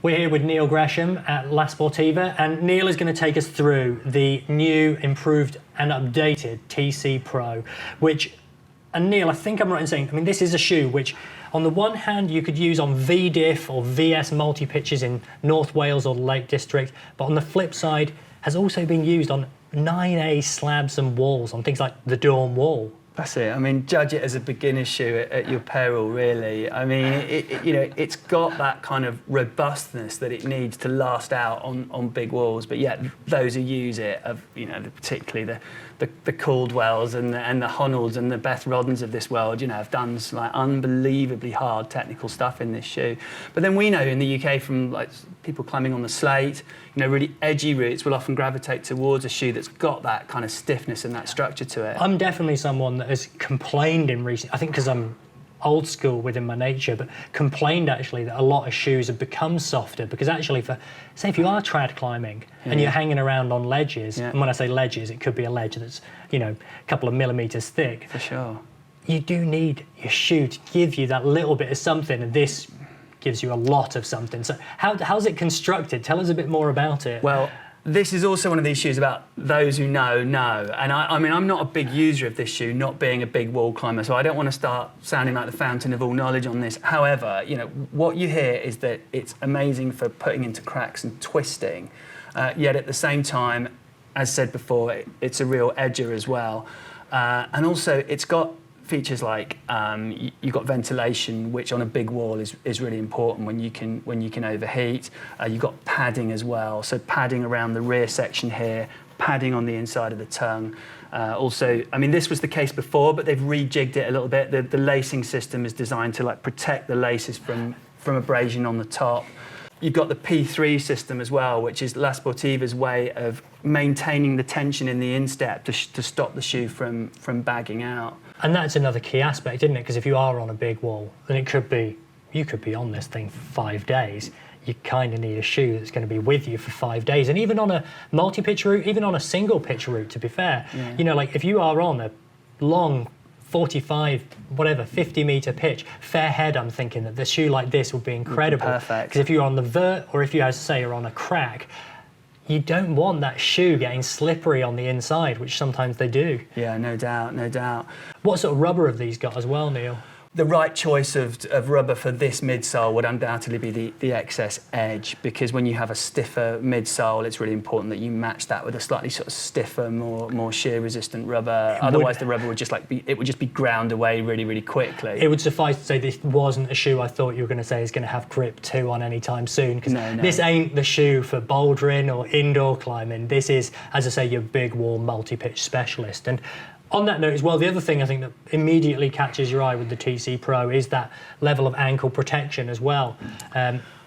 We're here with Neil Gresham at La Sportiva, and Neil is going to take us through the new, improved and updated TC Pro, which, and Neil, I think I'm right in saying, I mean, this is a shoe which, on the one hand, you could use on VDiff or VS multi-pitches in North Wales or the Lake District, but on the flip side, has also been used on 9A slabs and walls, on things like the Dawn Wall. That's it. I mean, judge it as a beginner's shoe at your peril, really. I mean, it's got that kind of robustness that it needs to last out on big walls. But yet, those who use it, particularly the Caldwells and the Honolds and the Beth Roddens of this world, have done some like unbelievably hard technical stuff in this shoe. But then we know in the UK from like people climbing on the slate, really edgy routes will often gravitate towards a shoe that's got that kind of stiffness and that structure to it. I'm definitely someone that has complained in recent, I think because I'm old school within my nature, but complained actually that a lot of shoes have become softer because actually say if you are trad climbing and you're hanging around on ledges, and when I say ledges, it could be a ledge that's, a couple of millimetres thick. For sure. You do need your shoe to give you that little bit of something, and this gives you a lot of something. So how's it constructed? Tell us a bit more about it. Well, this is also one of these shoes about those who know. And I mean, I'm not a big user of this shoe, not being a big wall climber, so I don't want to start sounding like the fountain of all knowledge on this. However, what you hear is that it's amazing for putting into cracks and twisting, yet at the same time, as said before, it's a real edger as well. And also, it's got features like you've got ventilation, which on a big wall is really important when you can overheat. You've got padding as well, so padding around the rear section here, padding on the inside of the tongue. Also, I mean, this was the case before, but they've rejigged it a little bit. The lacing system is designed to protect the laces from abrasion on the top. You've got the P3 system as well, which is La Sportiva's way of maintaining the tension in the instep to stop the shoe from bagging out. And that's another key aspect, isn't it? Because if you are on a big wall, then you could be on this thing for 5 days. You kind of need a shoe that's going to be with you for 5 days. And even on a multi-pitch route, even on a single pitch route, to be fair, if you are on a long 45, 50-metre pitch, fair head, I'm thinking that the shoe like this would be incredible. Perfect. Because if you're on the vert, or if you, as I say, are on a crack, you don't want that shoe getting slippery on the inside, which sometimes they do. Yeah, no doubt, no doubt. What sort of rubber have these got as well, Neil? The right choice of rubber for this midsole would undoubtedly be the XS Edge, because when you have a stiffer midsole, it's really important that you match that with a slightly sort of stiffer, more shear resistant rubber. Otherwise, the rubber would just be ground away really, really quickly. It would suffice to say this wasn't a shoe I thought you were going to say is going to have grip 2 on any time soon, because this ain't the shoe for bouldering or indoor climbing. This is, as I say, your big wall multi-pitch specialist. And on that note as well, the other thing I think that immediately catches your eye with the TC Pro is that level of ankle protection as well.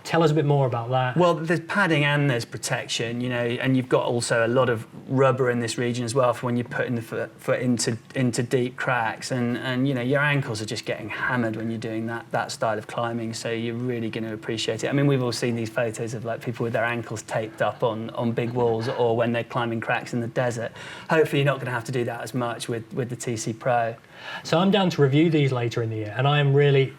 Tell us a bit more about that. Well, there's padding and there's protection, and you've got also a lot of rubber in this region as well for when you're putting the foot into deep cracks, and your ankles are just getting hammered when you're doing that style of climbing, so you're really going to appreciate it. I mean, we've all seen these photos of people with their ankles taped up on big walls, or when they're climbing cracks in the desert. Hopefully you're not going to have to do that as much with the TC Pro. So I'm down to review these later in the year, and I am really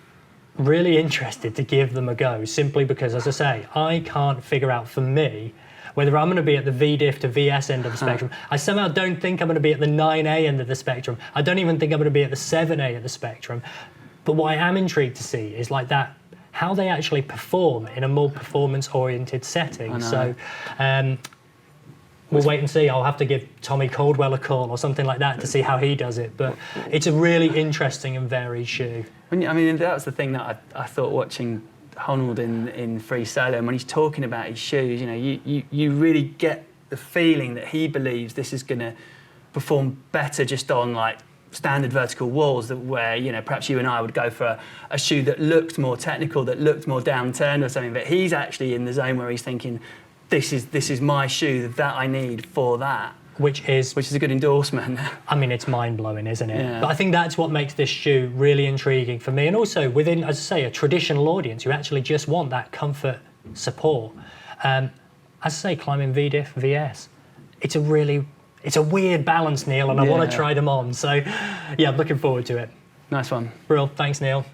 interested to give them a go, simply because, as I say, I can't figure out for me whether I'm going to be at the VDiff to VS end of the spectrum. I somehow don't think I'm going to be at the 9A end of the spectrum. I don't even think I'm going to be at the 7A of the spectrum. But what I am intrigued to see is how they actually perform in a more performance-oriented setting. So we'll wait and see. I'll have to give Tommy Caldwell a call or something like that to see how he does it. But it's a really interesting and varied shoe. I mean, that was the thing that I thought watching Honold in Free Solo, and when he's talking about his shoes, you really get the feeling that he believes this is going to perform better just on standard vertical walls, where perhaps you and I would go for a shoe that looked more technical, that looked more downturned or something. But he's actually in the zone where he's thinking, this is my shoe that I need for that. Which is a good endorsement. I mean, it's mind-blowing, isn't it? Yeah. But I think that's what makes this shoe really intriguing for me. And also within, as I say, a traditional audience who actually just want that comfort support. As I say, climbing VDiff, VS, it's a weird balance, Neil, and I want to try them on. So, yeah, I'm looking forward to it. Nice one. Brill. Thanks, Neil.